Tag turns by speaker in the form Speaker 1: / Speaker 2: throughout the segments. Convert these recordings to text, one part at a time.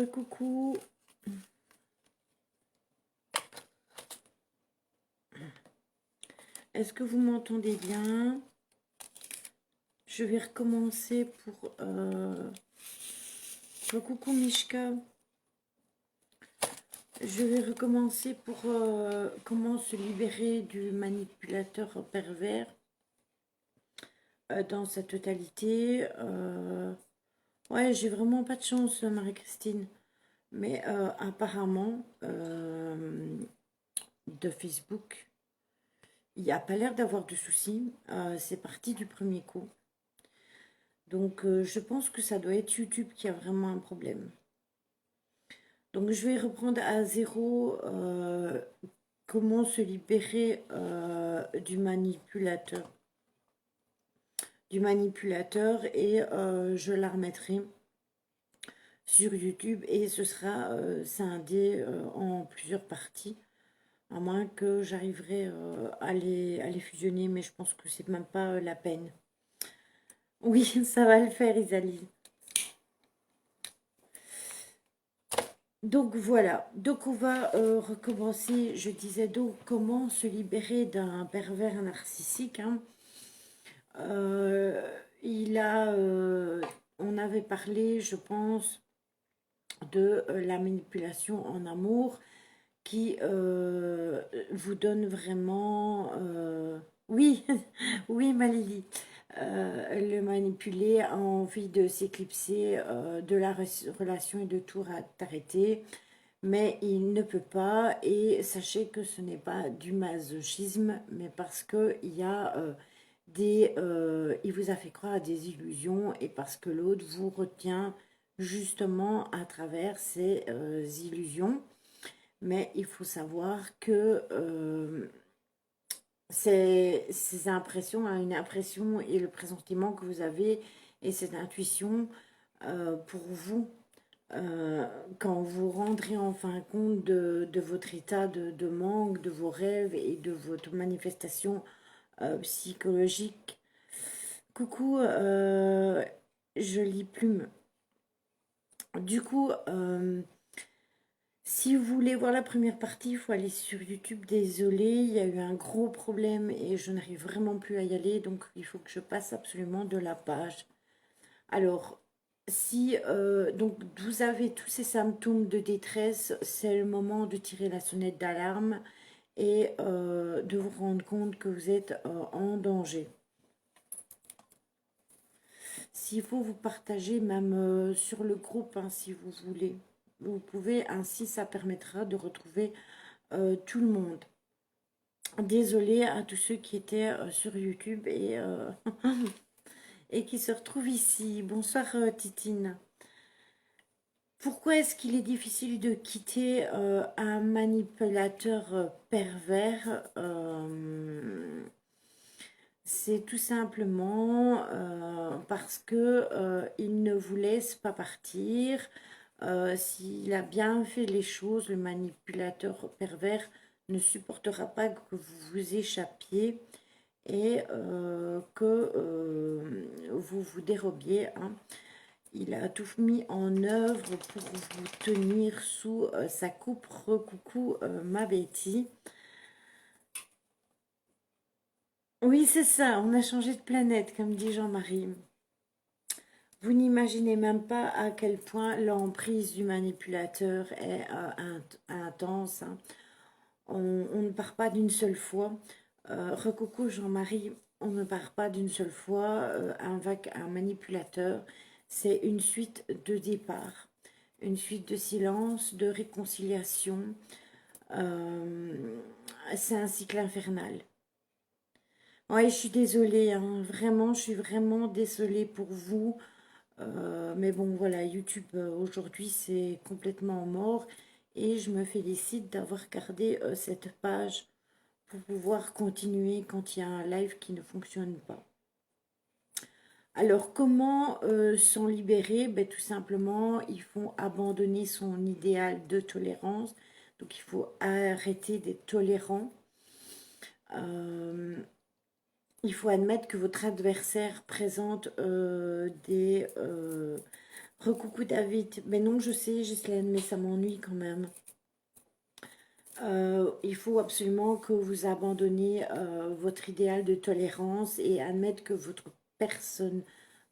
Speaker 1: Coucou. Est-ce que vous m'entendez bien? Je vais recommencer pour... Coucou Mishka. Je vais recommencer pour comment se libérer du manipulateur pervers dans sa totalité. Ouais, j'ai vraiment pas de chance, Marie-Christine. Mais apparemment, de Facebook, il n'y a pas l'air d'avoir de soucis. C'est parti du premier coup. Donc, je pense que ça doit être YouTube qui a vraiment un problème. Donc, je vais reprendre à zéro comment se libérer du manipulateur. Et je la remettrai sur YouTube et ce sera scindé en plusieurs parties. À moins que j'arriverai à les fusionner, mais je pense que c'est même pas la peine. Oui, ça va le faire, Isalie. Donc voilà, donc on va recommencer. Je disais donc comment se libérer d'un pervers narcissique. Hein. On avait parlé, je pense, de la manipulation en amour qui vous donne vraiment... Oui, oui, Malili. Le manipuler a envie de s'éclipser de la relation et de tout arrêter, mais il ne peut pas. Et sachez que ce n'est pas du masochisme, mais parce que il y a il vous a fait croire à des illusions et parce que l'autre vous retient justement à travers ces illusions. Mais il faut savoir que ces impressions, une impression et le pressentiment que vous avez et cette intuition pour vous, quand vous rendrez enfin compte de votre état de manque, de vos rêves et de votre manifestation psychologique. Coucou, jolie plume. Du coup, si vous voulez voir la première partie, il faut aller sur YouTube. Désolée, il y a eu un gros problème et je n'arrive vraiment plus à y aller. Donc, il faut que je passe absolument de la page. Alors, si donc vous avez tous ces symptômes de détresse, c'est le moment de tirer la sonnette d'alarme et de vous rendre compte que vous êtes en danger. S'il faut vous partager même sur le groupe, hein, si vous voulez. Vous pouvez, ainsi ça permettra de retrouver tout le monde. Désolée à tous ceux qui étaient sur YouTube et, et qui se retrouvent ici. Bonsoir Titine. Pourquoi est-ce qu'il est difficile de quitter un manipulateur pervers C'est tout simplement parce que il ne vous laisse pas partir. S'il a bien fait les choses, le manipulateur pervers ne supportera pas que vous vous échappiez et que vous vous dérobiez. Hein. Il a tout mis en œuvre pour vous tenir sous sa coupe. Coucou ma Betty. Oui, c'est ça, on a changé de planète, comme dit Jean-Marie. Vous n'imaginez même pas à quel point l'emprise du manipulateur est intense. Hein. On ne part pas d'une seule fois. Recoucou Jean-Marie, on ne part pas d'une seule fois. Un manipulateur, c'est une suite de départ, une suite de silence, de réconciliation. C'est un cycle infernal. Oui, je suis désolée, hein, vraiment, je suis vraiment désolée pour vous. Mais bon, voilà, YouTube aujourd'hui, c'est complètement mort. Et je me félicite d'avoir gardé cette page pour pouvoir continuer quand il y a un live qui ne fonctionne pas. Alors, comment s'en libérer? Ben, tout simplement, il faut abandonner son idéal de tolérance. Donc, il faut arrêter d'être tolérant. Il faut admettre que votre adversaire présente Recoucou David. Mais non, je sais, Ghislaine, mais ça m'ennuie quand même. Il faut absolument que vous abandonniez votre idéal de tolérance et admettre que votre personne,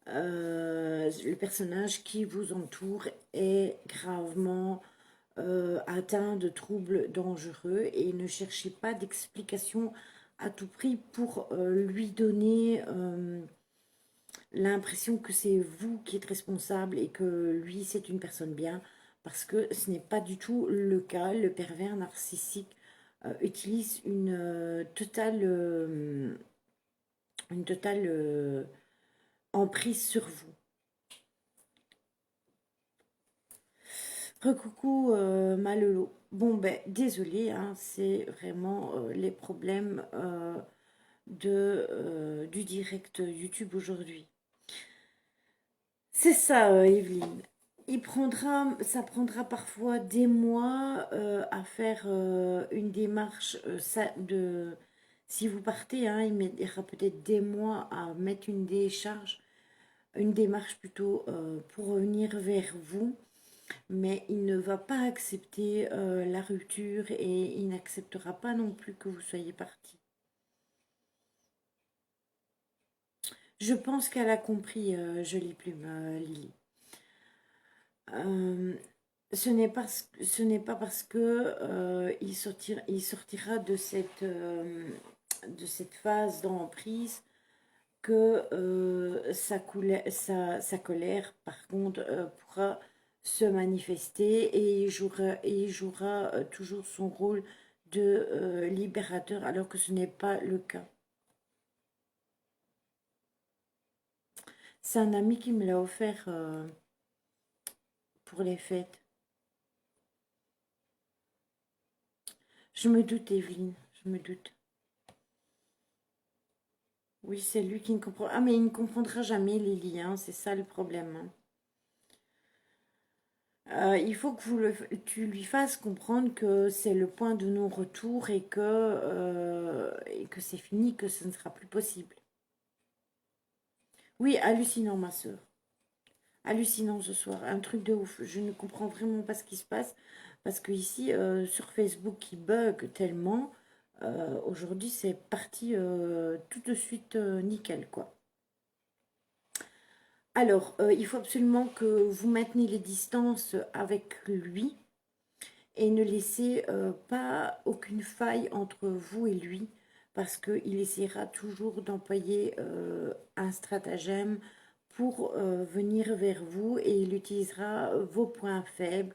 Speaker 1: le personnage qui vous entoure est gravement atteint de troubles dangereux et ne cherchez pas d'explication à tout prix pour lui donner l'impression que c'est vous qui êtes responsable et que lui, c'est une personne bien, parce que ce n'est pas du tout le cas. Le pervers narcissique utilise une totale emprise sur vous. Recoucou Malolo. Bon, ben, désolé, hein, c'est vraiment les problèmes du direct YouTube aujourd'hui. C'est ça, Evelyne. Ça prendra parfois des mois à faire une démarche si vous partez, hein, il mettra peut-être des mois à mettre une démarche plutôt pour revenir vers vous, mais il ne va pas accepter la rupture et il n'acceptera pas non plus que vous soyez parti. Je pense qu'elle a compris, jolie plume, Lily. Euh, ce n'est pas parce que il sortira de cette phase d'emprise que sa colère, par contre, pourra se manifester et il jouera toujours son rôle de libérateur alors que ce n'est pas le cas. C'est un ami qui me l'a offert pour les fêtes. Je me doute, Evelyne, je me doute. Oui, c'est lui qui ne comprend. Ah, mais il ne comprendra jamais, Lily, hein, c'est ça le problème, hein. Il faut que tu lui fasses comprendre que c'est le point de non-retour et que c'est fini, que ce ne sera plus possible. Oui, hallucinant, ma soeur. Hallucinant ce soir, un truc de ouf. Je ne comprends vraiment pas ce qui se passe parce que ici, sur Facebook, il bug tellement. Aujourd'hui, c'est parti tout de suite nickel, quoi. Alors, il faut absolument que vous mainteniez les distances avec lui et ne laissez pas aucune faille entre vous et lui parce qu'il essaiera toujours d'employer un stratagème pour venir vers vous et il utilisera vos points faibles.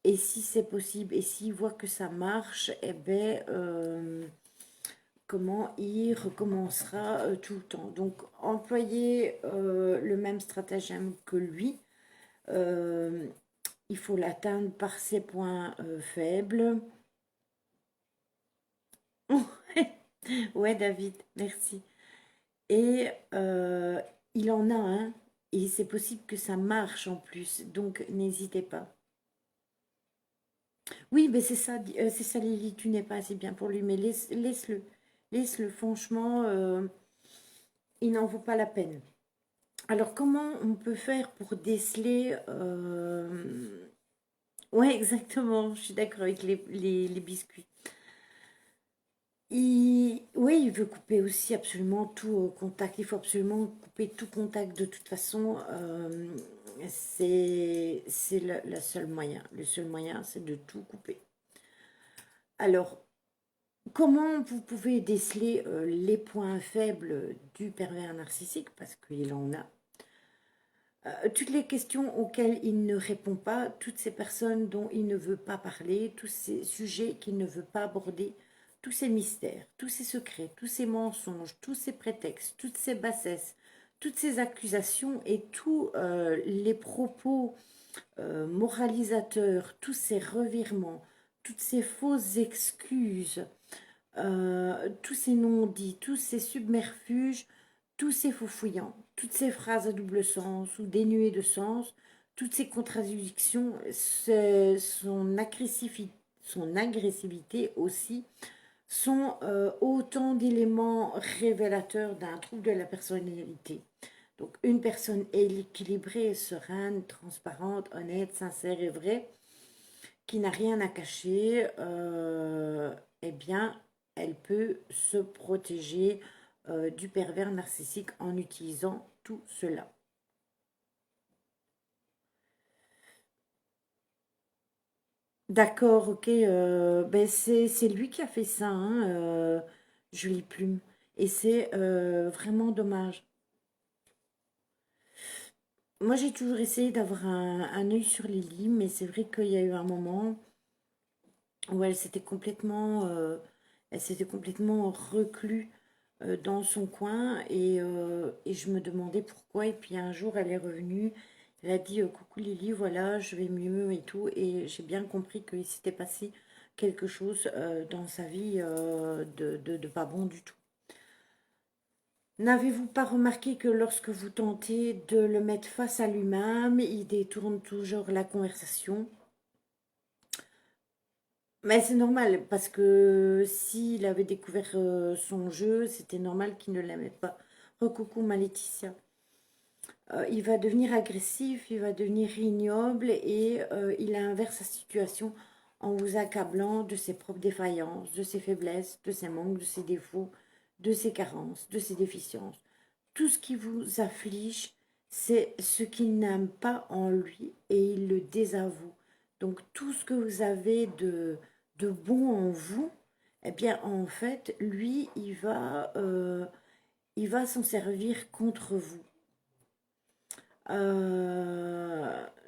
Speaker 1: Et si c'est possible et s'il voit que ça marche, eh bien, comment il recommencera tout le temps. Donc, employez le même stratagème que lui. Euh, il faut l'atteindre par ses points faibles. Ouais, David, merci. Et il en a un, et c'est possible que ça marche en plus, donc n'hésitez pas. Oui, mais c'est ça, Lily, tu n'es pas assez bien pour lui, mais laisse-le. Laisse-le, franchement, il n'en vaut pas la peine. Alors, comment on peut faire pour déceler Ouais, exactement, je suis d'accord avec les biscuits. Oui, il veut couper aussi absolument tout contact. Il faut absolument couper tout contact de toute façon. C'est le seul moyen. Le seul moyen, c'est de tout couper. Alors, comment vous pouvez déceler les points faibles du pervers narcissique, parce qu'il en a. Toutes les questions auxquelles il ne répond pas, toutes ces personnes dont il ne veut pas parler, tous ces sujets qu'il ne veut pas aborder, tous ces mystères, tous ces secrets, tous ces mensonges, tous ces prétextes, toutes ces bassesses, toutes ces accusations et tous les propos moralisateurs, tous ces revirements, toutes ces fausses excuses, tous ces non-dits, tous ces submerfuges, tous ces faux fouillants, toutes ces phrases à double sens ou dénuées de sens, toutes ces contradictions, son agressivité aussi, sont autant d'éléments révélateurs d'un trouble de la personnalité. Donc, une personne équilibrée, sereine, transparente, honnête, sincère et vraie, qui n'a rien à cacher, eh bien, elle peut se protéger du pervers narcissique en utilisant tout cela. D'accord, ok. Ben c'est lui qui a fait ça, hein, Julie Plume. Et c'est vraiment dommage. Moi, j'ai toujours essayé d'avoir un œil sur Lily, mais c'est vrai qu'il y a eu un moment où elle s'était complètement reclue dans son coin et je me demandais pourquoi. Et puis un jour, elle est revenue, elle a dit coucou Lily, voilà, je vais mieux et tout. Et j'ai bien compris qu'il s'était passé quelque chose dans sa vie de pas bon du tout. N'avez-vous pas remarqué que lorsque vous tentez de le mettre face à lui-même, il détourne toujours la conversation? Mais c'est normal, parce que s'il avait découvert son jeu, c'était normal qu'il ne l'aimait pas. Recoucou ma Laetitia. Il va devenir agressif, il va devenir ignoble et il inverse sa situation en vous accablant de ses propres défaillances, de ses faiblesses, de ses manques, de ses défauts, de ses carences, de ses déficiences. Tout ce qui vous afflige, c'est ce qu'il n'aime pas en lui et il le désavoue. Donc tout ce que vous avez de bon en vous, eh bien en fait, lui, il va s'en servir contre vous.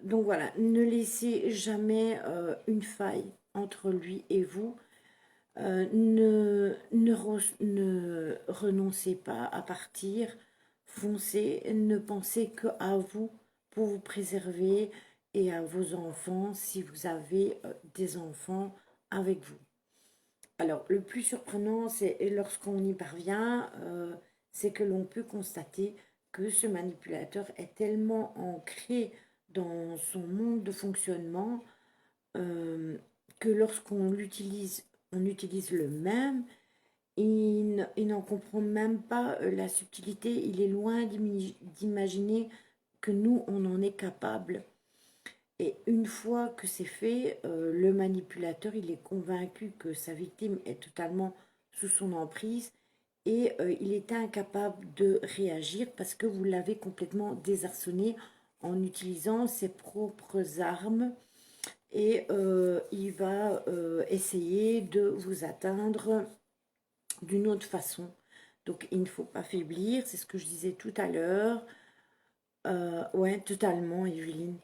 Speaker 1: Donc voilà, ne laissez jamais une faille entre lui et vous. Ne renoncez pas à partir, foncez, ne pensez qu'à vous pour vous préserver et à vos enfants si vous avez des enfants avec vous. Alors, le plus surprenant, c'est lorsqu'on y parvient, c'est que l'on peut constater que ce manipulateur est tellement ancré dans son monde de fonctionnement que lorsqu'on l'utilise, on utilise le même, il n'en comprend même pas la subtilité, il est loin d'imaginer que nous, on en est capable. Et une fois que c'est fait, le manipulateur, il est convaincu que sa victime est totalement sous son emprise et il est incapable de réagir parce que vous l'avez complètement désarçonné en utilisant ses propres armes et il va essayer de vous atteindre d'une autre façon. Donc il ne faut pas faiblir, c'est ce que je disais tout à l'heure. Ouais, totalement, Evelyne.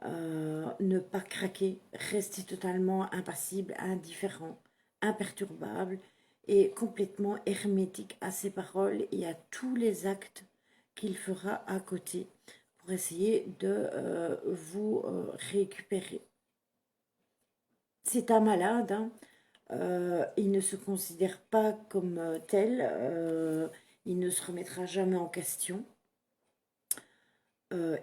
Speaker 1: Ne pas craquer, rester totalement impassible, indifférent, imperturbable et complètement hermétique à ses paroles et à tous les actes qu'il fera à côté pour essayer de vous récupérer. C'est un malade, hein. Il ne se considère pas comme tel, il ne se remettra jamais en question.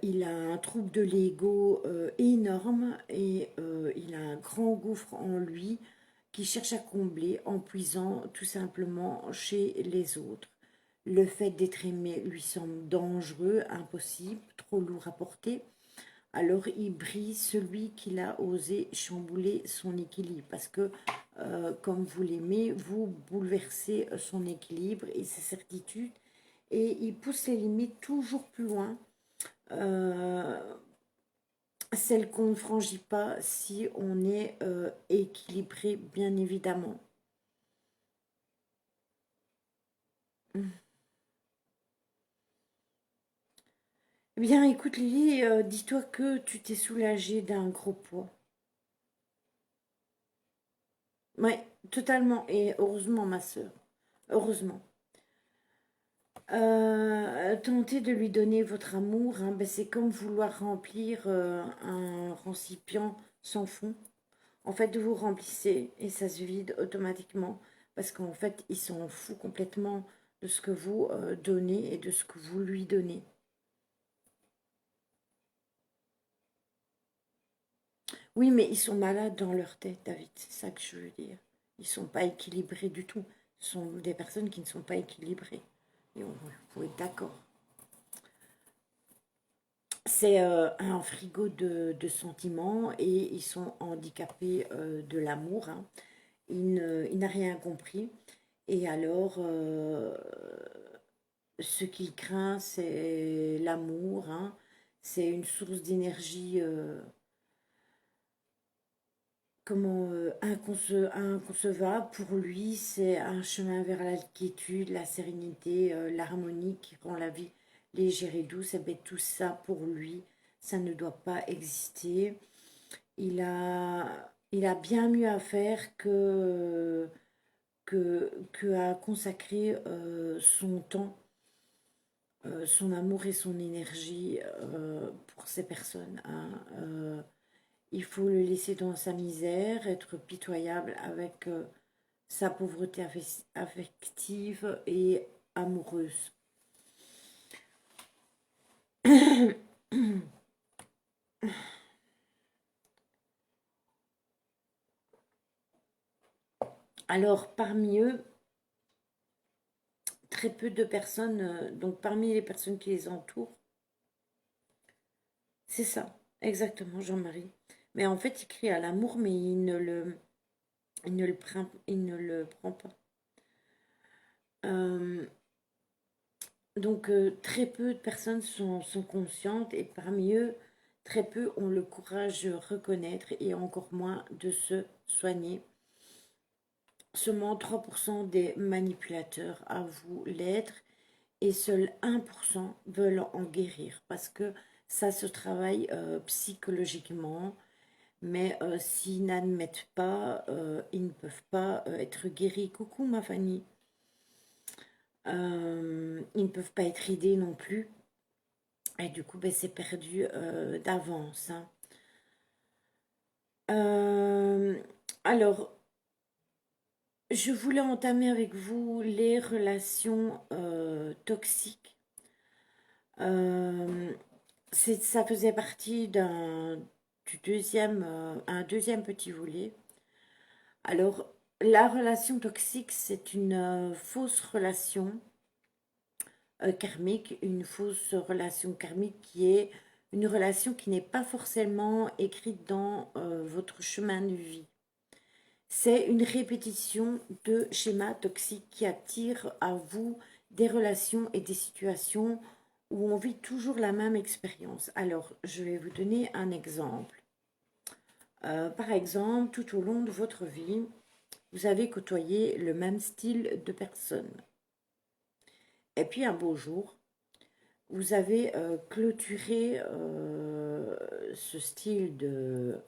Speaker 1: Il a un trouble de l'ego énorme et il a un grand gouffre en lui qui cherche à combler en puisant tout simplement chez les autres. Le fait d'être aimé lui semble dangereux, impossible, trop lourd à porter. Alors il brise celui qui a osé chambouler son équilibre parce que comme vous l'aimez, vous bouleversez son équilibre et ses certitudes et il pousse les limites toujours plus loin, euh, celles qu'on ne franchit pas si on est équilibré, bien évidemment. Eh bien, écoute Lily, dis-toi que tu t'es soulagée d'un gros poids. Oui, totalement. Et heureusement, ma soeur. Heureusement. Tenter de lui donner votre amour, hein, ben c'est comme vouloir remplir un récipient sans fond. En fait, vous remplissez et ça se vide automatiquement parce qu'en fait, il s'en fout complètement de ce que vous donnez et de ce que vous lui donnez. Oui, mais ils sont malades dans leur tête, David, c'est ça que je veux dire. Ils sont pas équilibrés du tout. Ce sont des personnes qui ne sont pas équilibrées. Et on faut être d'accord. c'est un frigo de sentiments et ils sont handicapés de l'amour, hein. Il n'a rien compris. Et alors, ce qu'il craint, c'est l'amour, hein. C'est une source d'énergie comment inconcevable. Pour lui, c'est un chemin vers la quiétude, la sérénité, l'harmonie qui rend la vie légère et douce. Et bien, tout ça, pour lui, ça ne doit pas exister. Il a bien mieux à faire que à consacrer son temps, son amour et son énergie pour ces personnes, hein. Il faut le laisser dans sa misère, être pitoyable avec sa pauvreté affective et amoureuse. Alors, parmi eux, très peu de personnes, donc parmi les personnes qui les entourent, c'est ça, exactement, Jean-Marie. Mais en fait, il crie à l'amour, mais il ne le prend pas. Euh, donc, très peu de personnes sont conscientes et parmi eux, très peu ont le courage de reconnaître et encore moins de se soigner. Seulement 3% des manipulateurs avouent l'être et seuls 1% veulent en guérir parce que ça se travaille psychologiquement. Mais s'ils n'admettent pas, ils ne peuvent pas être guéris. Coucou ma Fanny. Ils ne peuvent pas être aidés non plus. Et du coup, ben, c'est perdu d'avance, hein. Euh, alors, je voulais entamer avec vous les relations toxiques. Euh, ça faisait partie un deuxième petit volet. Alors, la relation toxique, c'est une fausse relation karmique, une fausse relation karmique qui est une relation qui n'est pas forcément écrite dans votre chemin de vie. C'est une répétition de schémas toxiques qui attirent à vous des relations et des situations où on vit toujours la même expérience. Alors, je vais vous donner un exemple. Par exemple, tout au long de votre vie, vous avez côtoyé le même style de personne. Et puis un beau jour, vous avez clôturé ce style de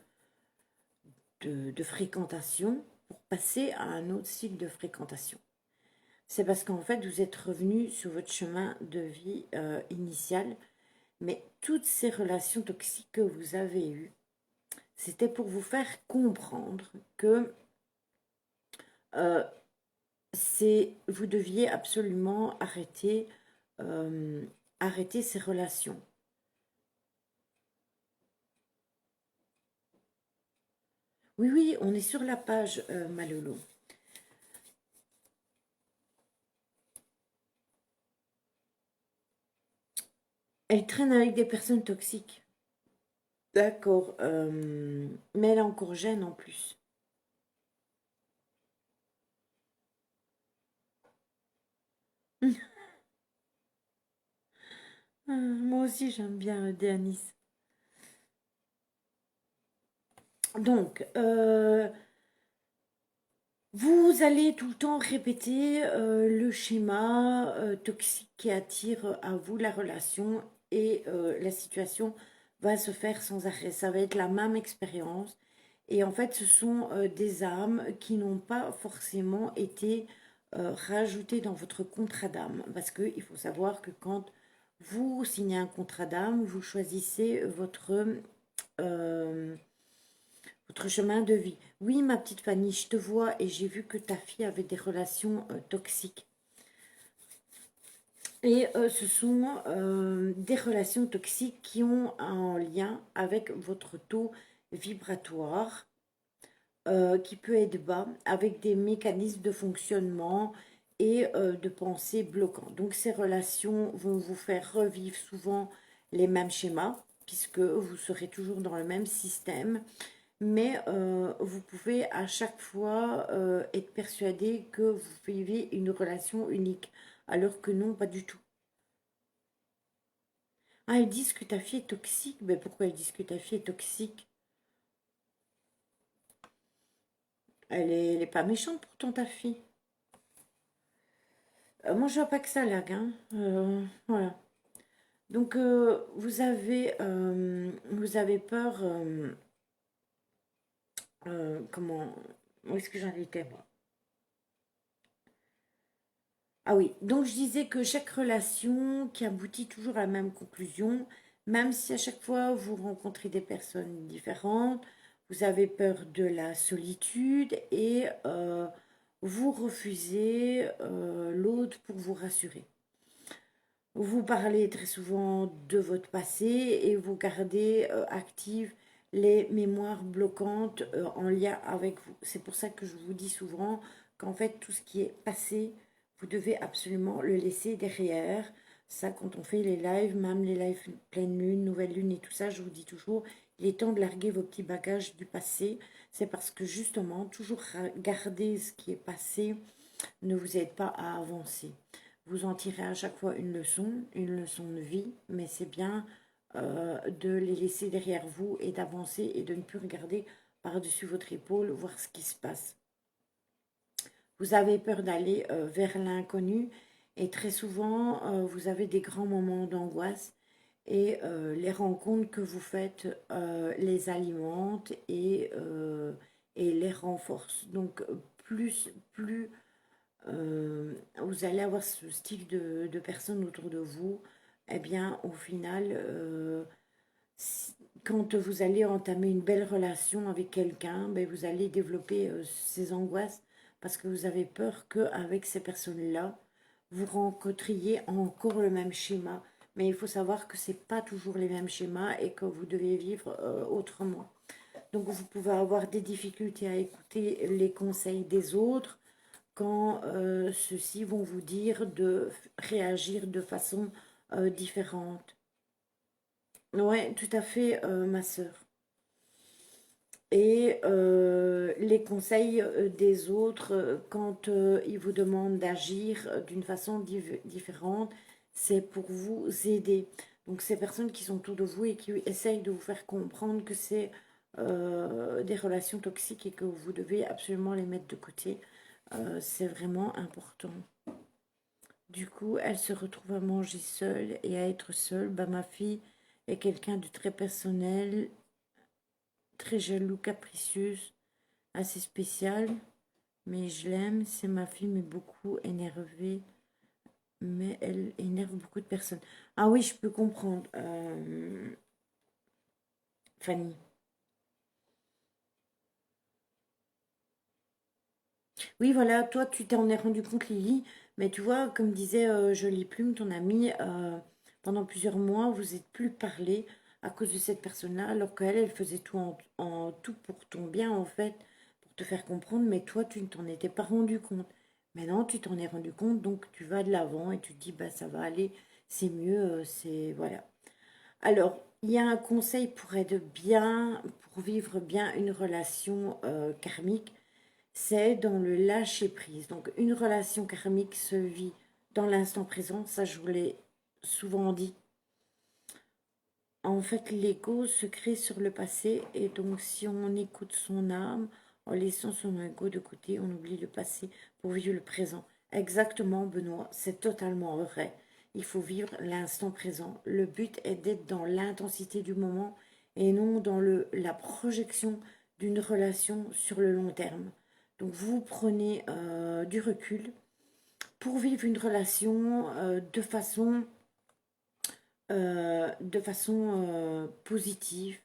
Speaker 1: fréquentation pour passer à un autre style de fréquentation. C'est parce qu'en fait, vous êtes revenu sur votre chemin de vie initial, mais toutes ces relations toxiques que vous avez eues, c'était pour vous faire comprendre que euh, vous deviez absolument euh, arrêter ces relations. Oui, oui, on est sur la page, Malolo. Elle traîne avec des personnes toxiques. D'accord, mais elle est encore jeune en plus. Moi aussi, j'aime bien Déanis. Donc, vous allez tout le temps répéter le schéma toxique qui attire à vous la relation et la situation va se faire sans arrêt. Ça va être la même expérience. Et en fait, ce sont des âmes qui n'ont pas forcément été rajoutées dans votre contrat d'âme. Parce qu'il faut savoir que quand vous signez un contrat d'âme, vous choisissez euh, votre chemin de vie. Oui, ma petite Fanny, je te vois et j'ai vu que ta fille avait des relations toxiques. Et ce sont des relations toxiques qui ont un lien avec votre taux vibratoire qui peut être bas, avec des mécanismes de fonctionnement et de pensée bloquants. Donc ces relations vont vous faire revivre souvent les mêmes schémas. puisque vous serez toujours dans le même système, mais vous pouvez à chaque fois être persuadé que vous vivez une relation unique, alors que non, pas du tout. Ah, ils disent que ta fille est toxique. Mais pourquoi ils disent que ta fille est toxique? Elle est pas méchante pourtant, ta fille. Moi, je vois pas que ça lag, hein. Voilà. Donc, vous avez peur. Comment. Où est-ce que j'en étais, moi? Ah oui, donc je disais que chaque relation qui aboutit toujours à la même conclusion, même si à chaque fois vous rencontrez des personnes différentes, vous avez peur de la solitude et vous refusez l'autre pour vous rassurer. Vous parlez très souvent de votre passé et vous gardez actives les mémoires bloquantes en lien avec vous. C'est pour ça que je vous dis souvent qu'en fait, tout ce qui est passé, vous devez absolument le laisser derrière. Ça, quand on fait les lives, même les lives pleine lune, nouvelle lune et tout ça, je vous dis toujours, il est temps de larguer vos petits bagages du passé. C'est parce que justement, toujours garder ce qui est passé ne vous aide pas à avancer. Vous en tirez à chaque fois une leçon de vie, mais c'est bien de les laisser derrière vous et d'avancer et de ne plus regarder par-dessus votre épaule, voir ce qui se passe. Vous avez peur d'aller vers l'inconnu et très souvent, vous avez des grands moments d'angoisse et les rencontres que vous faites les alimentent et les renforcent. Donc, plus vous allez avoir ce style de personnes autour de vous, eh bien, au final, quand vous allez entamer une belle relation avec quelqu'un, ben, vous allez développer ces angoisses parce que vous avez peur qu'avec ces personnes-là, vous rencontriez encore le même schéma. Mais il faut savoir que ce n'est pas toujours les mêmes schémas et que vous devez vivre autrement. Donc vous pouvez avoir des difficultés à écouter les conseils des autres, quand ceux-ci vont vous dire de réagir de façon différente. Ouais, tout à fait, ma sœur. Et les conseils des autres, quand ils vous demandent d'agir d'une façon différente, c'est pour vous aider. Donc ces personnes qui sont autour de vous et qui essayent de vous faire comprendre que c'est des relations toxiques et que vous devez absolument les mettre de côté, c'est vraiment important. Du coup, elle se retrouve à manger seule et à être seule. Bah, ma fille est quelqu'un de très personnel, très jaloux, capricieuse, assez spécial. Mais je l'aime, c'est ma fille, mais beaucoup énervée. Mais elle énerve beaucoup de personnes. Ah oui, je peux comprendre, Fanny. Oui, voilà, toi, tu t'en es rendu compte, Lily. Mais tu vois, comme disait Jolie Plume, ton amie, pendant plusieurs mois, vous êtes plus parlé à cause de cette personne-là, alors qu'elle, elle faisait tout tout pour ton bien, en fait, pour te faire comprendre, mais toi, tu ne t'en étais pas rendu compte. Maintenant, tu t'en es rendu compte, donc tu vas de l'avant et tu te dis, bah, ça va aller, c'est mieux, c'est... Voilà. Alors, il y a un conseil pour être bien, pour vivre bien une relation karmique, c'est dans le lâcher-prise. Donc, une relation karmique se vit dans l'instant présent, ça je vous l'ai souvent dit. En fait, l'ego se crée sur le passé et donc si on écoute son âme, en laissant son ego de côté, on oublie le passé pour vivre le présent. Exactement, Benoît, c'est totalement vrai. Il faut vivre l'instant présent. Le but est d'être dans l'intensité du moment et non dans la projection d'une relation sur le long terme. Donc vous prenez du recul pour vivre une relation de façon positive.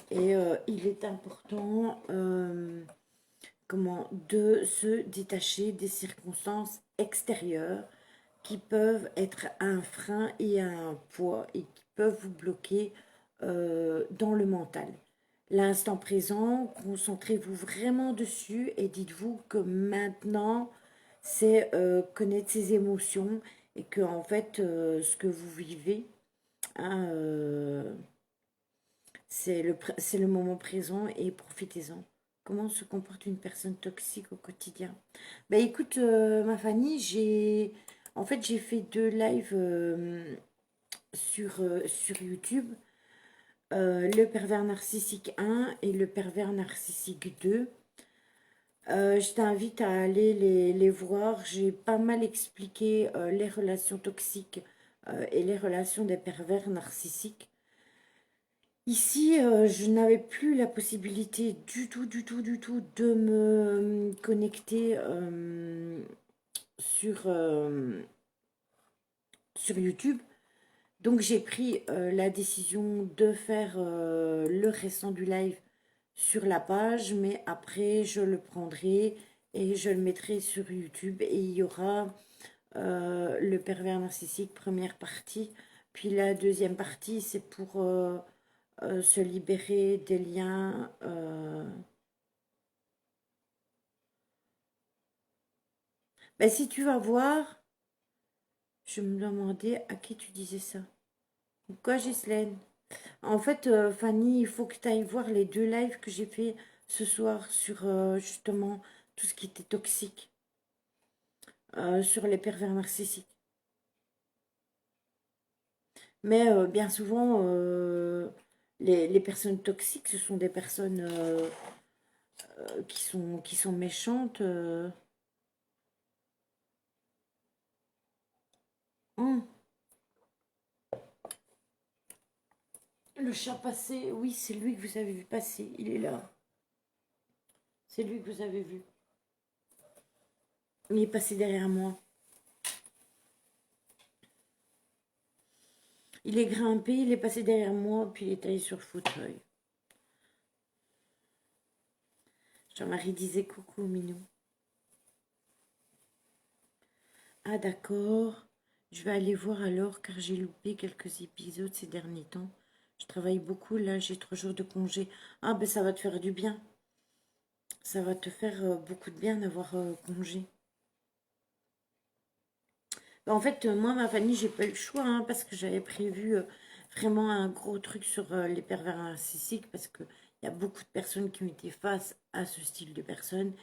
Speaker 1: Et il est important de se détacher des circonstances extérieures qui peuvent être un frein et un poids et qui peuvent vous bloquer dans le mental. L'instant présent, concentrez-vous vraiment dessus et dites-vous que maintenant, c'est connaître ses émotions et que en fait, ce que vous vivez, hein, C'est le moment présent et profitez-en. Comment se comporte une personne toxique au quotidien? Bah écoute, ma Fanny, en fait, j'ai fait 2 lives sur YouTube. Le pervers narcissique 1 et le pervers narcissique 2. Je t'invite à aller les voir. J'ai pas mal expliqué les relations toxiques et les relations des pervers narcissiques. Ici, je n'avais plus la possibilité du tout de me connecter sur YouTube. Donc j'ai pris la décision de faire le restant du live sur la page, mais après je le prendrai et je le mettrai sur YouTube et il y aura le pervers narcissique première partie, puis la deuxième partie c'est pour se libérer des liens. Ben, si tu vas voir, je me demandais à qui tu disais ça. Quoi, Ghislaine? En fait, Fanny, il faut que tu ailles voir les 2 lives que j'ai fait ce soir sur justement tout ce qui était toxique, sur les pervers narcissiques. Mais bien souvent, les personnes toxiques, ce sont des personnes qui sont méchantes. Hum, Le chat passé, oui, c'est lui que vous avez vu passer, il est là. C'est lui que vous avez vu. Il est passé derrière moi. Il est grimpé, il est passé derrière moi, puis il est allé sur le fauteuil. Jean-Marie disait coucou, Minou. Ah d'accord, je vais aller voir alors car j'ai loupé quelques épisodes ces derniers temps. Je travaille beaucoup, là j'ai 3 jours de congé. Ah ben ça va te faire du bien. Ça va te faire beaucoup de bien d'avoir congé. Ben, en fait, moi, ma famille, j'ai pas eu le choix hein, parce que j'avais prévu vraiment un gros truc sur les pervers narcissiques parce qu'il y a beaucoup de personnes qui ont été face à ce style de personnes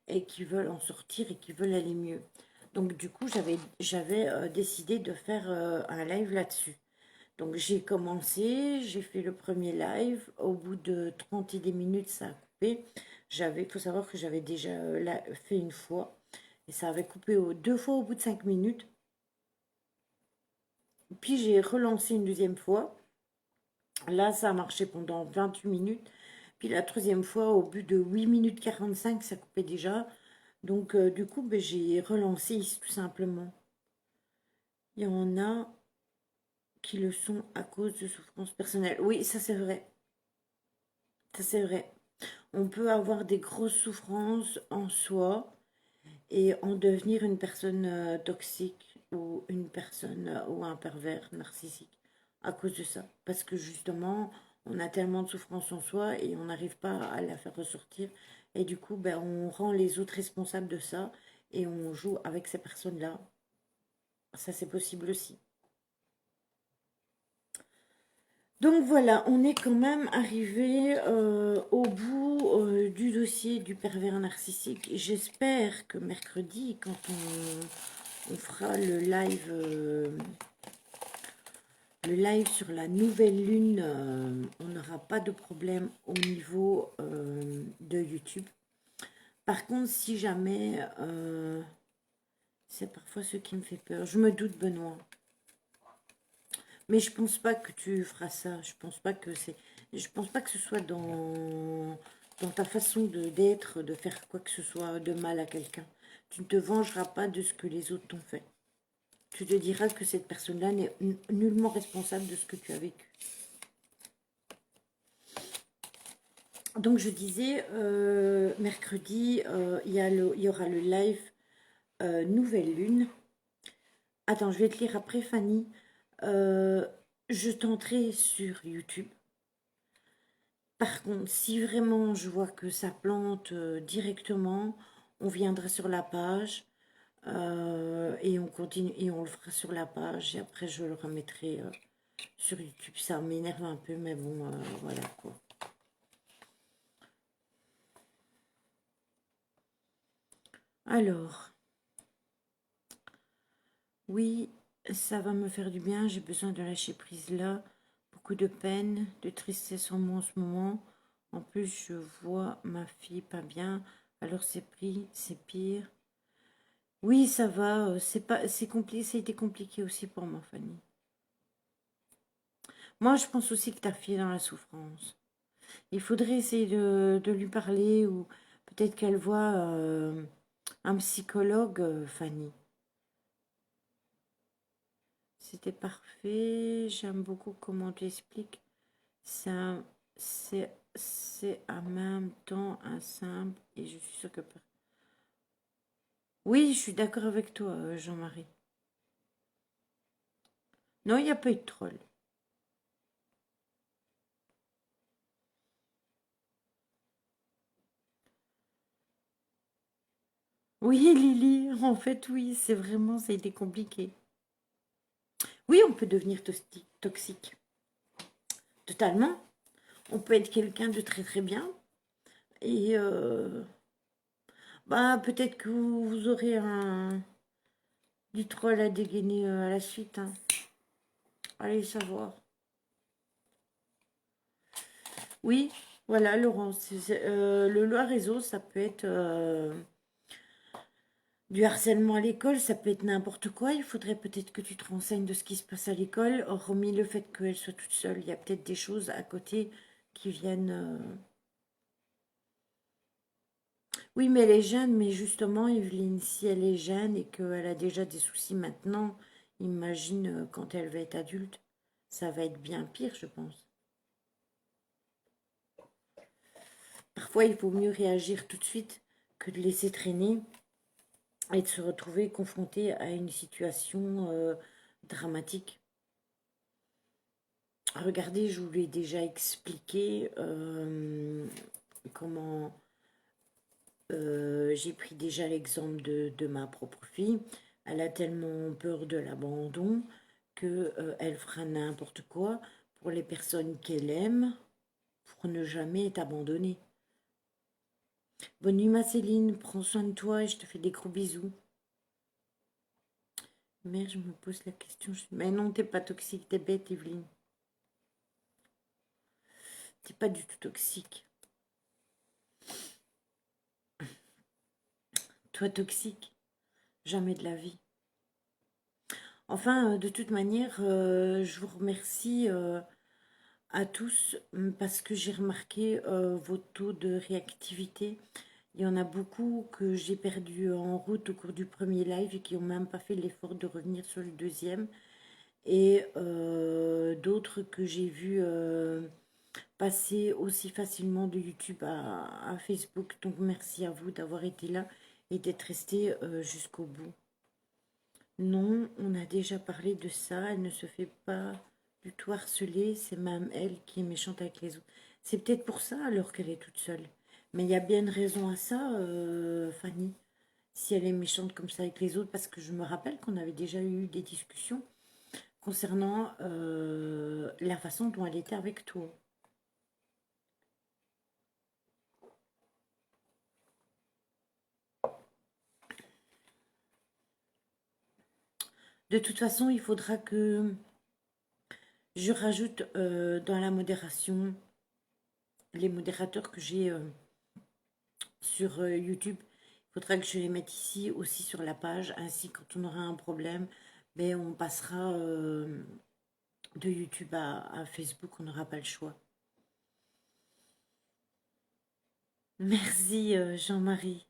Speaker 1: et qui veulent en sortir et qui veulent aller mieux. Donc du coup, j'avais décidé de faire un live là-dessus. Donc j'ai commencé, j'ai fait le premier live. Au bout de 30 et des minutes, ça a coupé. Il faut savoir que j'avais déjà fait une fois. Et ça avait coupé 2 fois au bout de 5 minutes. Puis j'ai relancé une deuxième fois. Là, ça a marché pendant 28 minutes. Puis la troisième fois, au bout de 8 minutes 45, ça coupait déjà. Donc du coup, ben, j'ai relancé ici tout simplement. Il y en a qui le sont à cause de souffrances personnelles. Oui, ça c'est vrai. Ça c'est vrai. On peut avoir des grosses souffrances en soi et en devenir une personne toxique ou une personne ou un pervers narcissique à cause de ça. Parce que justement, on a tellement de souffrances en soi et on n'arrive pas à la faire ressortir. Et du coup, ben, on rend les autres responsables de ça et on joue avec ces personnes-là. Ça, c'est possible aussi. Donc voilà, on est quand même arrivé au bout du dossier du pervers narcissique. J'espère que mercredi, quand on fera le live sur la nouvelle lune, on n'aura pas de problème au niveau de YouTube. Par contre, si jamais, c'est parfois ce qui me fait peur. Je me doute, Benoît. Mais je pense pas que tu feras ça. Je pense pas que ce soit dans ta façon d'être, de faire quoi que ce soit de mal à quelqu'un. Tu ne te vengeras pas de ce que les autres t'ont fait. Tu te diras que cette personne-là n'est nullement responsable de ce que tu as vécu. Donc je disais, mercredi, il y aura le live Nouvelle Lune. Attends, je vais te lire après, Fanny. Je tenterai sur YouTube. Par contre, si vraiment je vois que ça plante directement, on viendra sur la page et on continue et on le fera sur la page et après je le remettrai sur YouTube. Ça m'énerve un peu, mais bon, voilà quoi. Alors, oui, ça va me faire du bien. J'ai besoin de lâcher prise là. Beaucoup de peine, de tristesse en moi en ce moment. En plus, je vois ma fille pas bien. Alors c'est pire. Oui, ça va. C'est pas, c'est compliqué. Ça a été compliqué aussi pour ma famille. Moi, je pense aussi que ta fille est dans la souffrance. Il faudrait essayer de lui parler ou peut-être qu'elle voit un psychologue, Fanny. C'était parfait. J'aime beaucoup comment tu expliques. C'est un- c'est en même temps un simple et je suis sûre que... Oui, je suis d'accord avec toi, Jean-Marie. Non, il n'y a pas eu de troll. Oui, Lily, en fait, oui, c'est vraiment, ça a été compliqué. Oui, on peut devenir toxique. Totalement. On peut être quelqu'un de très très bien. Et bah, peut-être que vous aurez du troll à dégainer à la suite, hein. Allez savoir. Oui, voilà, Laurence. Le réseau, ça peut être du harcèlement à l'école, ça peut être n'importe quoi. Il faudrait peut-être que tu te renseignes de ce qui se passe à l'école, hormis le fait qu'elle soit toute seule. Il y a peut-être des choses à côté qui viennent. Oui, mais elle est jeune, mais justement, Evelyne, si elle est jeune et qu'elle a déjà des soucis maintenant, imagine quand elle va être adulte, ça va être bien pire, je pense. Parfois, il vaut mieux réagir tout de suite que de laisser traîner et de se retrouver confronté à une situation dramatique. Regardez, je vous l'ai déjà expliqué comment j'ai pris déjà l'exemple de ma propre fille. Elle a tellement peur de l'abandon que elle fera n'importe quoi pour les personnes qu'elle aime pour ne jamais être abandonnée. Bonne nuit ma Céline, prends soin de toi et je te fais des gros bisous. Merde, je me pose la question. Mais non, t'es pas toxique, t'es bête, Evelyne. T'es pas du tout toxique. Toi, toxique, jamais de la vie. Enfin, de toute manière, je vous remercie à tous parce que j'ai remarqué vos taux de réactivité. Il y en a beaucoup que j'ai perdu en route au cours du premier live et qui n'ont même pas fait l'effort de revenir sur le deuxième. Et d'autres que j'ai vu passer aussi facilement de YouTube à Facebook. Donc merci à vous d'avoir été là et d'être resté jusqu'au bout. Non, on a déjà parlé de ça. Elle ne se fait pas du tout harceler. C'est même elle qui est méchante avec les autres. C'est peut-être pour ça alors qu'elle est toute seule. Mais il y a bien une raison à ça, Fanny. Si elle est méchante comme ça avec les autres, parce que je me rappelle qu'on avait déjà eu des discussions concernant la façon dont elle était avec toi. De toute façon, il faudra que je rajoute dans la modération les modérateurs que j'ai sur YouTube. Il faudra que je les mette ici aussi sur la page. Ainsi, quand on aura un problème, ben, on passera de YouTube à Facebook. On n'aura pas le choix. Merci Jean-Marie.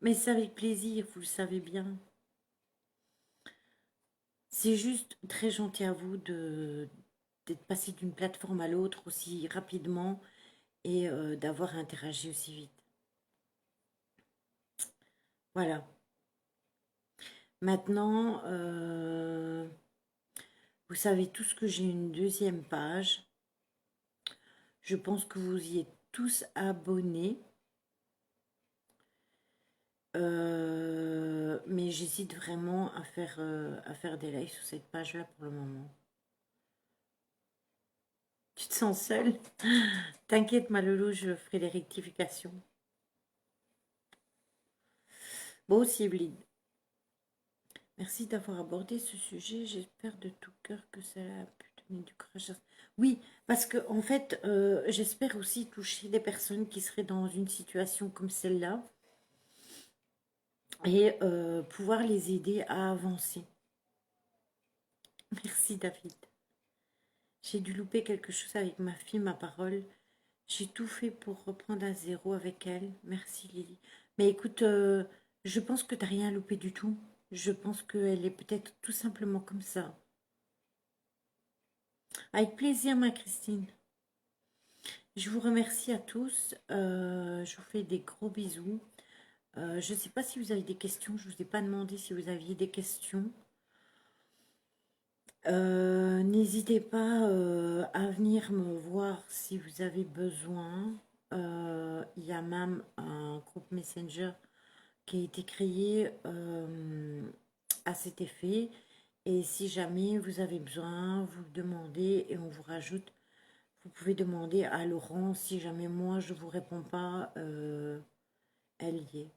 Speaker 1: Mais c'est avec plaisir, vous le savez bien. C'est juste très gentil à vous d'être passé d'une plateforme à l'autre aussi rapidement et d'avoir interagi aussi vite. Voilà. Maintenant, vous savez tous que j'ai une deuxième page. Je pense que vous y êtes tous abonnés. Mais mais j'hésite vraiment à faire des lives sur cette page-là pour le moment. Tu te sens seule? T'inquiète, ma loulou, je ferai les rectifications. Bon, aussi, Evelyne. Merci d'avoir abordé ce sujet. J'espère de tout cœur que ça a pu donner du courage. Oui, parce que en fait, j'espère aussi toucher des personnes qui seraient dans une situation comme celle-là et pouvoir les aider à avancer. Merci, David. J'ai dû louper quelque chose avec ma fille, ma parole. J'ai tout fait pour reprendre à zéro avec elle. Merci, Lily. Mais écoute, je pense que tu n'as rien loupé du tout. Je pense qu'elle est peut-être tout simplement comme ça. Avec plaisir, ma Christine. Je vous remercie à tous. Je vous fais des gros bisous. Je ne sais pas si vous avez des questions. Je ne vous ai pas demandé si vous aviez des questions. N'hésitez pas à venir me voir si vous avez besoin. Il y a même un groupe Messenger qui a été créé à cet effet. Et si jamais vous avez besoin, vous demandez et on vous rajoute. Vous pouvez demander à Laurent si jamais moi je ne vous réponds pas, elle y est.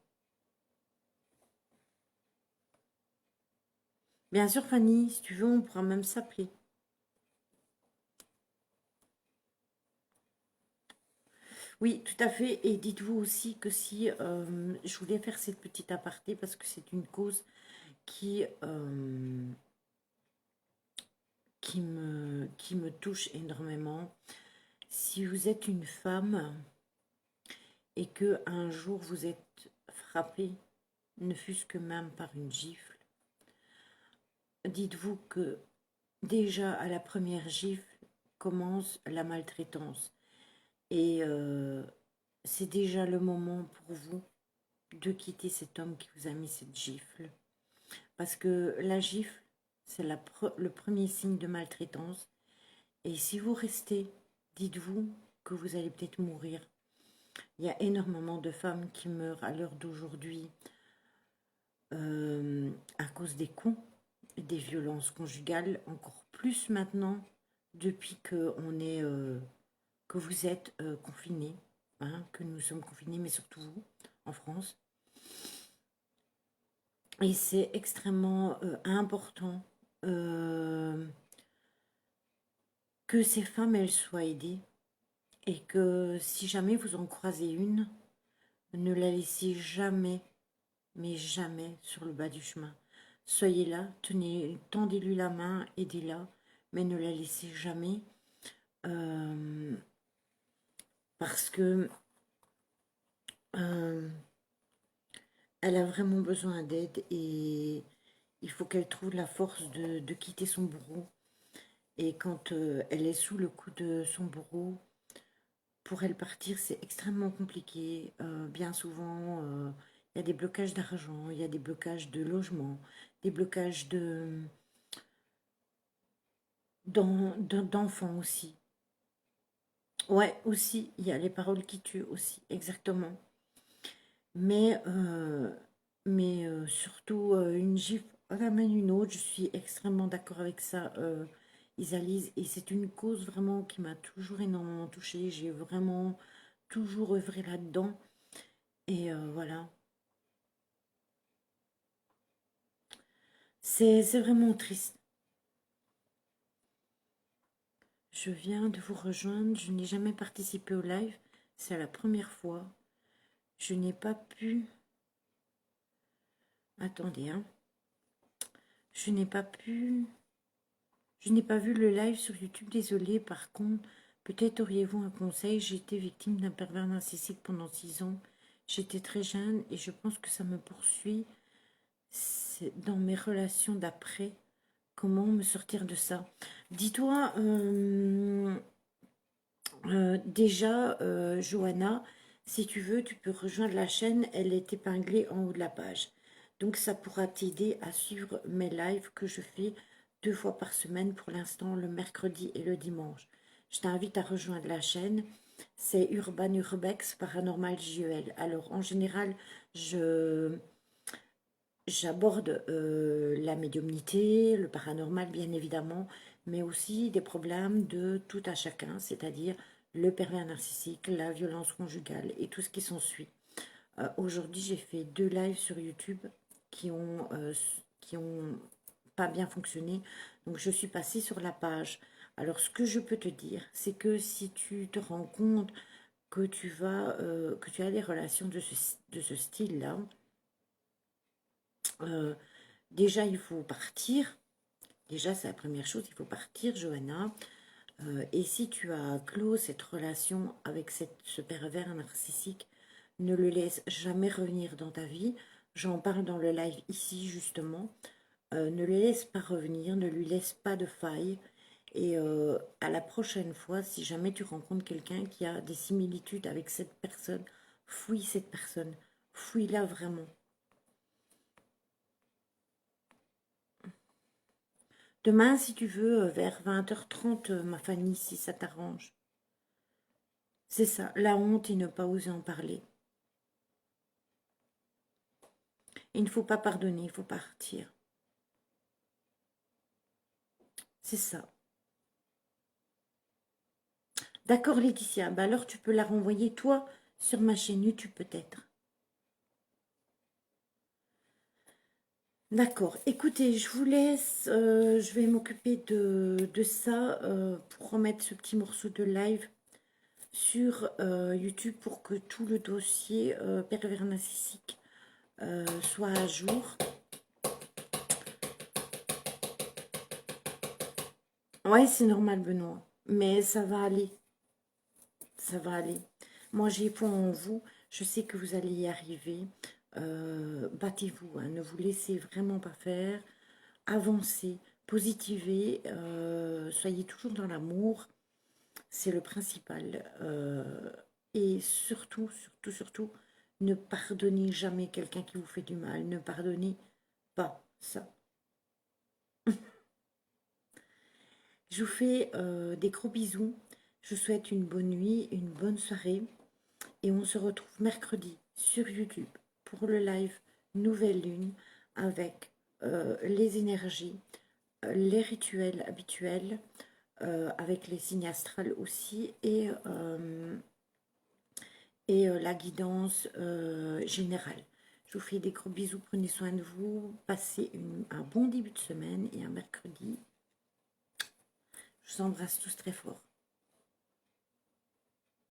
Speaker 1: Bien sûr, Fanny, si tu veux, on pourra même s'appeler. Oui, tout à fait. Et dites-vous aussi que si je voulais faire cette petite aparté parce que c'est une cause qui me touche énormément. Si vous êtes une femme et que un jour vous êtes frappé, ne fût-ce que même par une gifle, dites-vous que déjà à la première gifle commence la maltraitance. Et c'est déjà le moment pour vous de quitter cet homme qui vous a mis cette gifle. Parce que la gifle, c'est le premier signe de maltraitance. Et si vous restez, dites-vous que vous allez peut-être mourir. Il y a énormément de femmes qui meurent à l'heure d'aujourd'hui à cause des coups, des violences conjugales, encore plus maintenant depuis que vous êtes confinés, hein, que nous sommes confinés, mais surtout vous, en France. Et c'est extrêmement important que ces femmes, elles soient aidées. Et que si jamais vous en croisez une, ne la laissez jamais, mais jamais sur le bas du chemin. Soyez là, tendez-lui la main, aidez-la, mais ne la laissez jamais. Parce que elle a vraiment besoin d'aide et il faut qu'elle trouve la force de quitter son bourreau. Et quand elle est sous le coup de son bourreau, pour elle partir, c'est extrêmement compliqué. Bien souvent, il y a des blocages d'argent, il y a des blocages de logement, des blocages d'enfants aussi. Ouais, aussi, il y a les paroles qui tuent aussi, exactement. Mais, surtout, une gifle ramène une autre. Je suis extrêmement d'accord avec ça, Isalise. Et c'est une cause vraiment qui m'a toujours énormément touchée. J'ai vraiment toujours œuvré là-dedans. Et voilà. C'est vraiment triste. Je viens de vous rejoindre. Je n'ai jamais participé au live. C'est la première fois. Je n'ai pas pu... Attendez, hein. Je n'ai pas pu... Je n'ai pas vu le live sur YouTube, désolé. Par contre, peut-être auriez-vous un conseil. J'ai été victime d'un pervers narcissique pendant 6 ans. J'étais très jeune et je pense que ça me poursuit dans mes relations d'après. Comment me sortir de ça? Dis-toi, déjà, Johanna, si tu veux, tu peux rejoindre la chaîne. Elle est épinglée en haut de la page. Donc, ça pourra t'aider à suivre mes lives que je fais 2 fois par semaine pour l'instant, le mercredi et le dimanche. Je t'invite à rejoindre la chaîne. C'est Urban Urbex Paranormal JEL. Alors, en général, je j'aborde la médiumnité, le paranormal bien évidemment, mais aussi des problèmes de tout à chacun, c'est-à-dire le pervers narcissique, la violence conjugale et tout ce qui s'ensuit. Aujourd'hui, j'ai fait 2 lives sur YouTube qui ont pas bien fonctionné, donc je suis passée sur la page. Alors, ce que je peux te dire, c'est que si tu te rends compte que que tu as des relations de ce style-là, euh, déjà, il faut partir. Déjà, c'est la première chose, il faut partir, Johanna. Et si tu as clos cette relation avec ce pervers narcissique, ne le laisse jamais revenir dans ta vie. J'en parle dans le live ici, justement. Ne le laisse pas revenir, ne lui laisse pas de faille. Et à la prochaine fois, si jamais tu rencontres quelqu'un qui a des similitudes avec cette personne, fouille cette personne. Fouille-la vraiment. Demain, si tu veux, vers 20h30, ma Fanny, si ça t'arrange. C'est ça, la honte et ne pas oser en parler. Il ne faut pas pardonner, il faut partir. C'est ça. D'accord, Laetitia. Bah alors, tu peux la renvoyer, toi, sur ma chaîne YouTube, peut-être. D'accord. Écoutez, je vous laisse. Je vais m'occuper de ça pour remettre ce petit morceau de live sur YouTube pour que tout le dossier pervers narcissique soit à jour. Ouais, c'est normal, Benoît. Mais ça va aller. Ça va aller. Moi, j'ai foi en vous. Je sais que vous allez y arriver. Battez-vous, hein. Ne vous laissez vraiment pas faire. Avancez, positivez. Soyez toujours dans l'amour. C'est le principal. Et surtout, surtout, surtout, ne pardonnez jamais quelqu'un qui vous fait du mal. Ne pardonnez pas ça. Je vous fais des gros bisous. Je vous souhaite une bonne nuit, une bonne soirée. Et on se retrouve mercredi sur YouTube pour le live Nouvelle Lune avec les énergies, les rituels habituels, avec les signes astrales aussi et la guidance générale. Je vous fais des gros bisous, prenez soin de vous, passez un bon début de semaine et un mercredi. Je vous embrasse tous très fort.